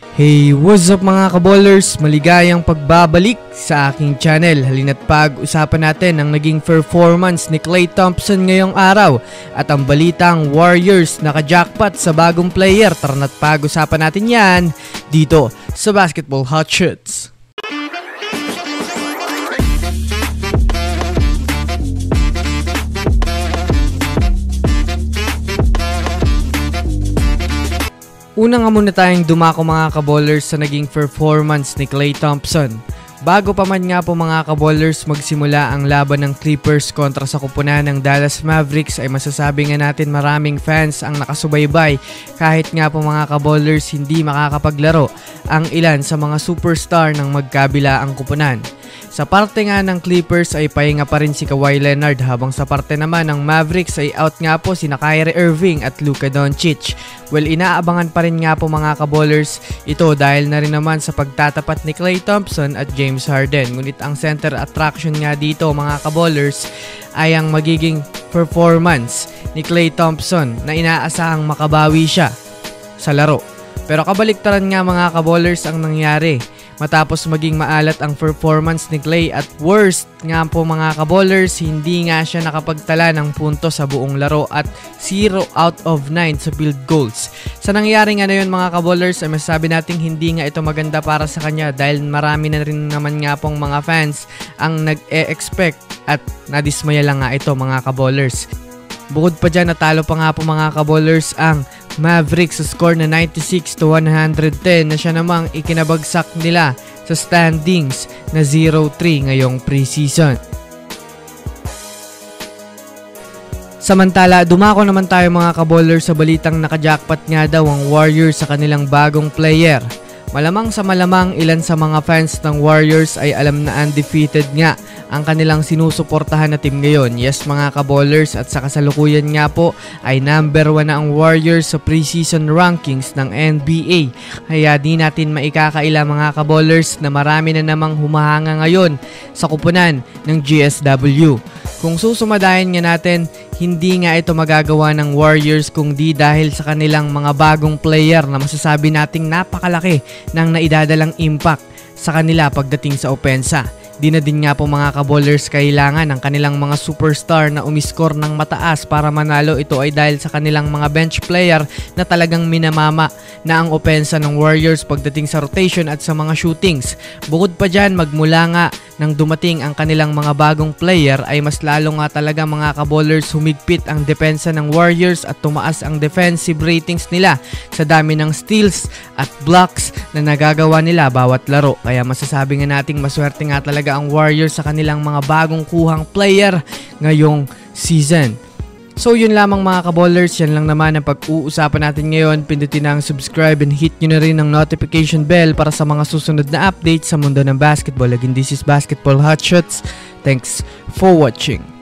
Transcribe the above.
Hey, what's up mga kaballers? Maligayang pagbabalik sa aking channel. Halina't pag-usapan natin ang naging performance ni Klay Thompson ngayong araw at ang balitang Warriors naka-jackpot sa bagong player. Tara na't pag-usapan natin yan dito sa Basketball Hot Shots. Una nga muna tayong dumako mga kaballers sa naging performance ni Klay Thompson. Bago pa man nga po mga kaballers magsimula ang laban ng Clippers kontra sa kupunan ng Dallas Mavericks ay masasabi nga natin maraming fans ang nakasubaybay kahit nga po mga kaballers hindi makakapaglaro ang ilan sa mga superstar ng magkabila ang kupunan. Sa parte nga ng Clippers ay pahinga pa rin si Kawhi Leonard habang sa parte naman ng Mavericks ay out nga po sina Kyrie Irving at Luka Doncic. Well, inaabangan pa rin nga po mga kaballers ito dahil na rin naman sa pagtatapat ni Klay Thompson at James Harden. Ngunit ang center attraction nga dito mga kaballers ay ang magiging performance ni Klay Thompson na inaasahang makabawi siya sa laro. Pero kabaliktaran nga mga kaballers ang nangyari matapos maging maalat ang performance ni Klay at worst nga po mga kaballers, hindi nga siya nakapagtala ng punto sa buong laro at 0 out of 9 sa field goals. Sa nangyari nga na yun mga kaballers ay masasabi nating hindi nga ito maganda para sa kanya dahil marami na rin naman nga pong mga fans ang nag-e-expect at nadismaya lang nga ito mga kaballers. Bukod pa dyan, natalo pa nga po mga kaballers ang Mavericks sa score na 96-110 na siya namang ikinabagsak nila sa standings na 0-3 ngayong preseason. Samantala, dumako naman tayo mga kaballers sa balitang nakajackpot nga daw ang Warriors sa kanilang bagong player. Malamang sa malamang ilan sa mga fans ng Warriors ay alam na undefeated nga ang kanilang sinusuportahan na team ngayon. Yes mga kaballers, at sa kasalukuyan nga po ay number 1 na ang Warriors sa preseason rankings ng NBA. Kaya di natin maikakaila mga kaballers na marami na namang humahanga ngayon sa kupunan ng GSW. Kung susumadahin nga natin, hindi nga ito magagawa ng Warriors kung di dahil sa kanilang mga bagong player na masasabi nating napakalaki ng naidadalang impact sa kanila pagdating sa opensa. Di na din nga po mga kaballers kailangan ng kanilang mga superstar na umiscore ng mataas para manalo. Ito ay dahil sa kanilang mga bench player na talagang minamama na ang opensa ng Warriors pagdating sa rotation at sa mga shootings. Bukod pa dyan, magmula nga nang dumating ang kanilang mga bagong player ay mas lalo nga talaga mga kaballers humigpit ang depensa ng Warriors at tumaas ang defensive ratings nila sa dami ng steals at blocks na nagagawa nila bawat laro. Kaya masasabi nga nating maswerte nga talaga ang Warriors sa kanilang mga bagong kuhang player ngayong season. So yun lamang mga kaballers, yan lang naman ang pag-uusapan natin ngayon. Pindutin na ang subscribe and hit nyo na rin ang notification bell para sa mga susunod na updates sa mundo ng basketball. Again, this is Basketball Hot Shots. Thanks for watching.